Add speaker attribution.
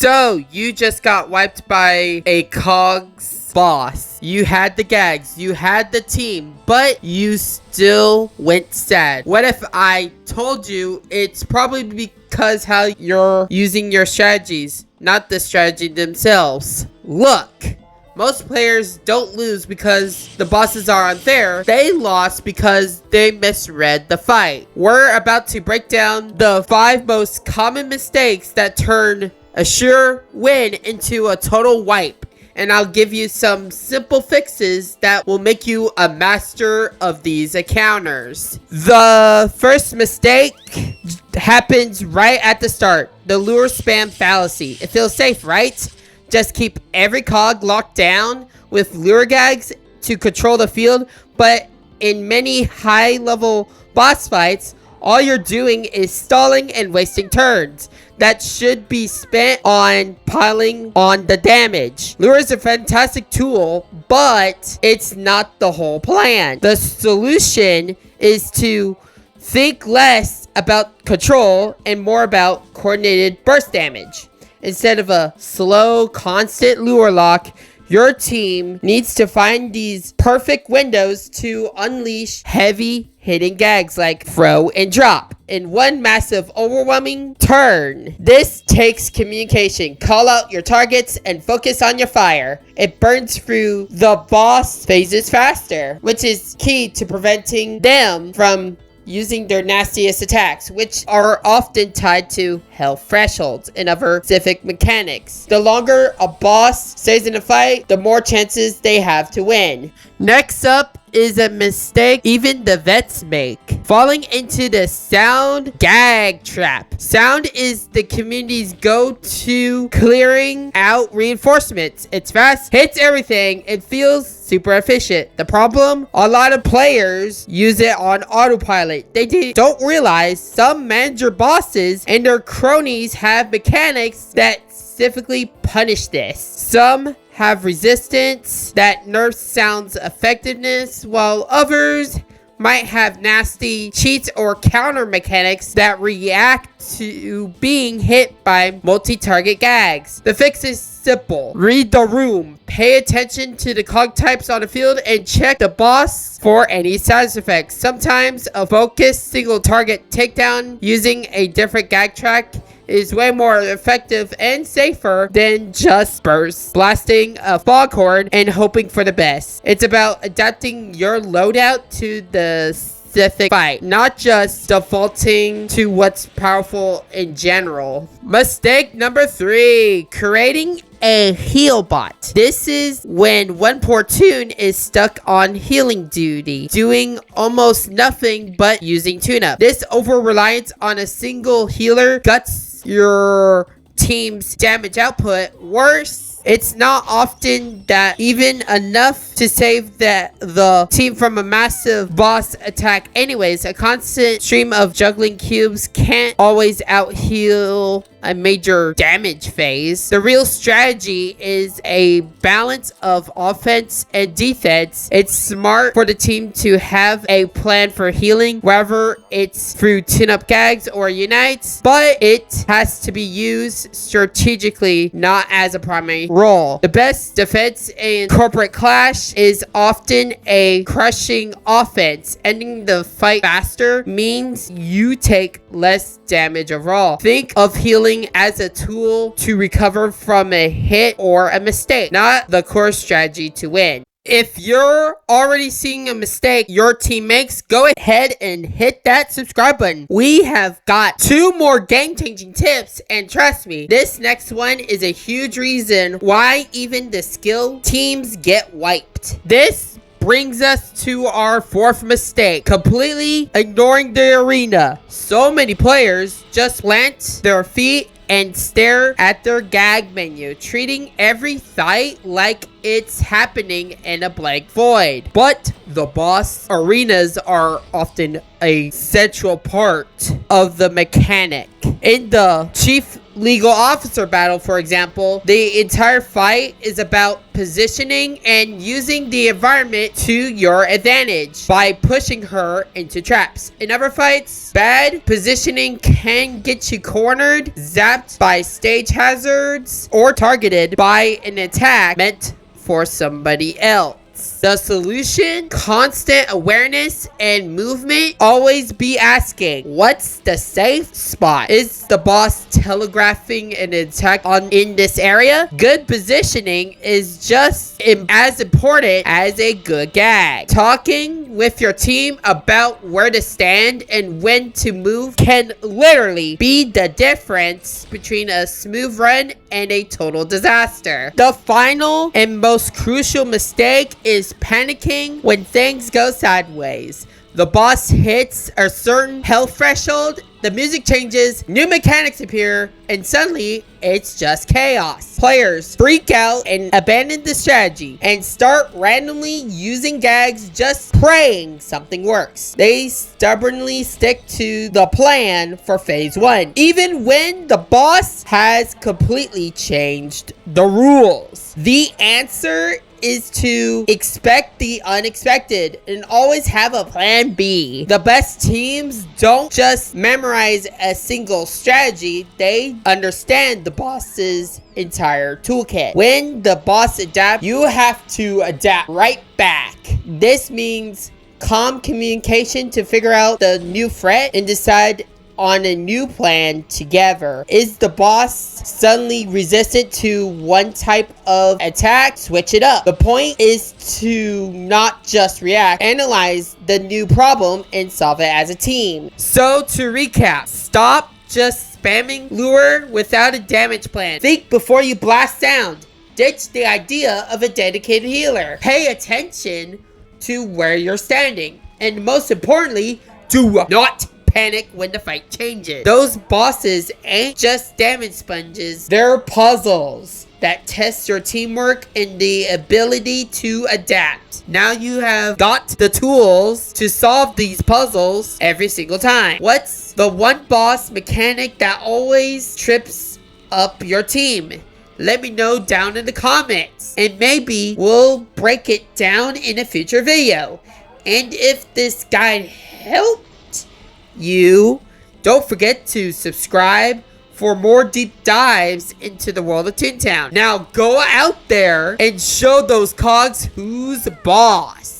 Speaker 1: So, you just got wiped by a COGS boss. You had the gags, you had the team, but you still went sad. What if I told you it's probably because how you're using your strategies, not the strategy themselves? Look, most players don't lose because the bosses are unfair. They lost because they misread the fight. We're about to break down the 5 most common mistakes that turn a sure win into a total wipe. And I'll give you some simple fixes that will make you a master of these encounters. The first mistake happens right at the start. The lure spam fallacy. It feels safe, right? Just keep every cog locked down with lure gags to control the field. But in many high-level boss fights, all you're doing is stalling and wasting turns that should be spent on piling on the damage. Lure is a fantastic tool, but it's not the whole plan. The solution is to think less about control and more about coordinated burst damage. Instead of a slow, constant lure lock, your team needs to find these perfect windows to unleash heavy hitting gags like throw and drop in one massive overwhelming turn. This takes communication. Call out your targets and focus on your fire. It burns through the boss phases faster, which is key to preventing them from using their nastiest attacks, which are often tied to health thresholds and other specific mechanics. The longer a boss stays in a fight, the more chances they have to win. Next up is a mistake even the vets make. Falling into the sound gag trap. Sound is the community's go-to clearing out reinforcements. It's fast, hits everything, and feels super efficient. The problem? A lot of players use it on autopilot. They don't realize some manager bosses and their cronies have mechanics that specifically punish this. Some have resistance that nerfs sound's effectiveness, while others might have nasty cheats or counter mechanics that react to being hit by multi-target gags. The fix is simple. Read the room. Pay attention to the cog types on the field and check the boss for any side effects. Sometimes a focused single target takedown using a different gag track is way more effective and safer than just burst blasting a foghorn and hoping for the best. It's about adapting your loadout to the specific fight, not just defaulting to what's powerful in general. Mistake number 3, creating a heal bot. This is when one poor toon is stuck on healing duty, doing almost nothing but using tune-up. This over-reliance on a single healer guts your team's damage output. Worse, it's not often that even enough to save the team from a massive boss attack anyways. A constant stream of juggling cubes can't always out-heal a major damage phase. The real strategy is a balance of offense and defense. It's smart for the team to have a plan for healing, whether it's through tune-up gags or unites, but it has to be used strategically, not as a primary role. The best defense in Corporate Clash is often a crushing offense. Ending the fight faster means you take less damage overall. Think of healing as a tool to recover from a hit or a mistake, not the core strategy to win. If you're already seeing a mistake your team makes, go ahead and hit that subscribe button. We have got 2 more game-changing tips, and trust me, this next one is a huge reason why even the skilled teams get wiped. This brings us to our 4th mistake, completely ignoring the arena. So many players just plant their feet and stare at their gag menu, treating every fight like it's happening in a blank void. But the boss arenas are often a central part of the mechanic. In the chief legal officer battle, for example, the entire fight is about positioning and using the environment to your advantage by pushing her into traps. In other fights, bad positioning can get you cornered, zapped by stage hazards, or targeted by an attack meant for somebody else. The solution: constant awareness and movement. Always be asking, what's the safe spot? Is the boss telegraphing an attack in this area? Good positioning is just as important as a good gag. Talking with your team about where to stand and when to move can literally be the difference between a smooth run and a total disaster. The final and most crucial mistake is panicking when things go sideways. The boss hits a certain health threshold, the music changes, new mechanics appear, and suddenly it's just chaos. Players freak out and abandon the strategy and start randomly using gags, just praying something works. They stubbornly stick to the plan for phase 1, even when the boss has completely changed the rules. The answer is to expect the unexpected and always have a plan B. The best teams don't just memorize a single strategy, they understand the boss's entire toolkit. When the boss adapts, you have to adapt right back. This means calm communication to figure out the new threat and decide on a new plan together. Is the boss suddenly resistant to one type of attack? Switch it up. The point is to not just react, analyze the new problem and solve it as a team. So to recap, stop just spamming lure without a damage plan. Think before you blast down. Ditch the idea of a dedicated healer. Pay attention to where you're standing. And most importantly, do not panic when the fight changes. Those bosses ain't just damage sponges, they're puzzles that test your teamwork and the ability to adapt. Now you have got the tools to solve these puzzles every single time. What's the one boss mechanic that always trips up your team? Let me know down in the comments, and maybe we'll break it down in a future video. And if this guide helped you, don't forget to subscribe for more deep dives into the world of Toontown. Now go out there and show those cogs who's boss.